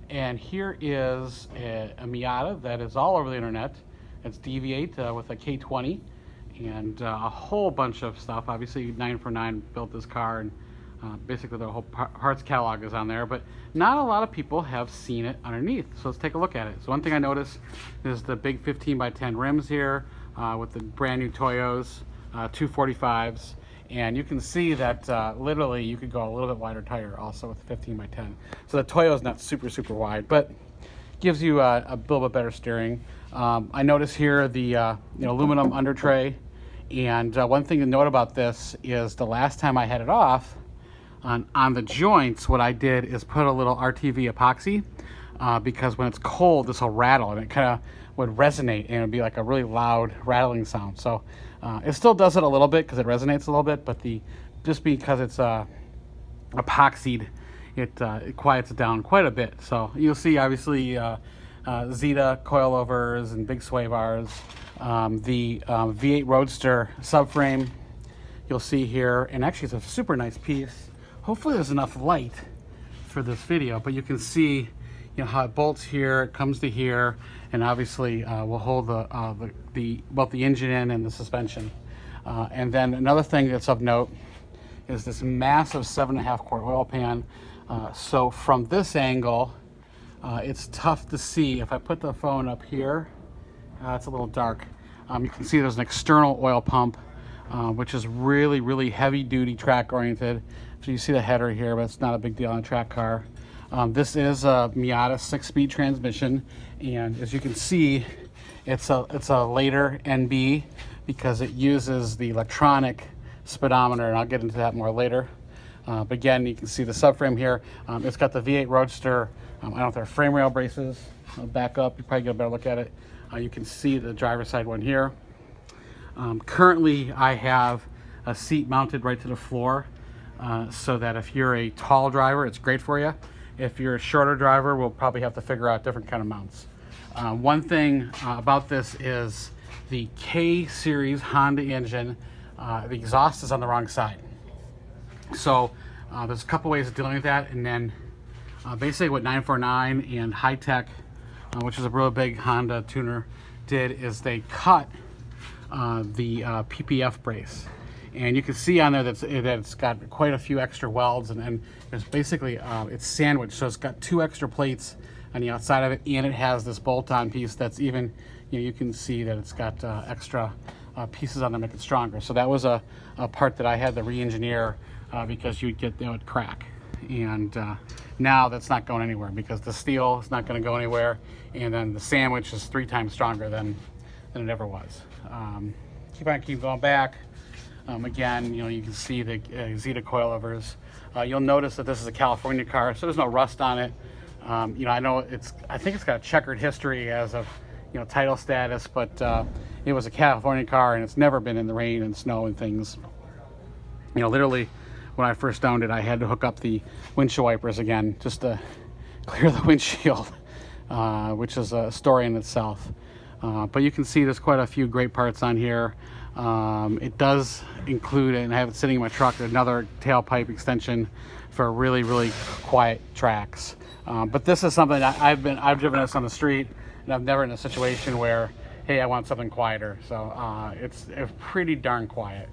And here is a Miata that is all over the internet. It's Deviate with a K20 and a whole bunch of stuff. Obviously 949 built this car, and basically the whole parts catalog is on there, but not a lot of people have seen it underneath. So let's take a look at it. So one thing I noticed is the big 15x10 rims here with the brand new Toyos, 245s. And you can see that literally you could go a little bit wider tire also with the 15x10. So the Toyo is not super wide, but gives you a little bit better steering. I notice here the aluminum under tray. And one thing to note about this is the last time I had it off, on the joints, what I did is put a little RTV epoxy because when it's cold, this will rattle and it kind of would resonate and it would be like a really loud rattling sound. So it still does it a little bit because it resonates a little bit, but just because it's epoxied, it quiets it down quite a bit. So you'll see obviously Zeta coilovers and big sway bars, the V8 Roadster subframe you'll see here, and actually it's a super nice piece. Hopefully there's enough light for this video, but you can see how it bolts here, it comes to here, and obviously will hold both the engine in and the suspension. And then another thing that's of note is this massive 7.5 quart oil pan. So from this angle, it's tough to see. If I put the phone up here, it's a little dark. You can see there's an external oil pump, which is really heavy duty track oriented. So you see the header here, but it's not a big deal on a track car. This is a Miata 6-speed transmission, and as you can see, it's a later NB because it uses the electronic speedometer, and I'll get into that more later. But again, you can see the subframe here. It's got the V8 Roadster. I don't know if they're frame rail braces. I'll back up, you probably get a better look at it. You can see the driver's side one here. Currently, I have a seat mounted right to the floor so that if you're a tall driver, it's great for you. If you're a shorter driver, we'll probably have to figure out different kind of mounts. One thing about this is the K series Honda engine, the exhaust is on the wrong side. So there's a couple ways of dealing with that, and then basically what 949 and High Tech, which is a real big Honda tuner, did is they cut the PPF brace. And you can see on there that it's got quite a few extra welds, and there's basically, it's sandwiched. So it's got 2 extra plates on the outside of it, and it has this bolt-on piece that's even, you can see that it's got extra pieces on there to make it stronger. So that was a part that I had to re-engineer because you'd get, it would crack. And now that's not going anywhere because the steel is not going to go anywhere, and then the sandwich is 3 times stronger than it ever was. Keep going back. Again, you can see the Zeta coilovers. You'll notice that this is a California car, so there's no rust on it. I know I think it's got a checkered history as of, title status, but it was a California car and it's never been in the rain and snow and things. Literally, when I first owned it, I had to hook up the windshield wipers again just to clear the windshield, which is a story in itself. But you can see there's quite a few great parts on here. It does include, and I have it sitting in my truck, another tailpipe extension for really quiet tracks. But this is something I've driven this on the street, and I've never in a situation where, hey, I want something quieter. So it's pretty darn quiet.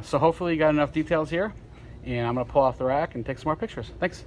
So hopefully you got enough details here, and I'm gonna pull off the rack and take some more pictures. Thanks.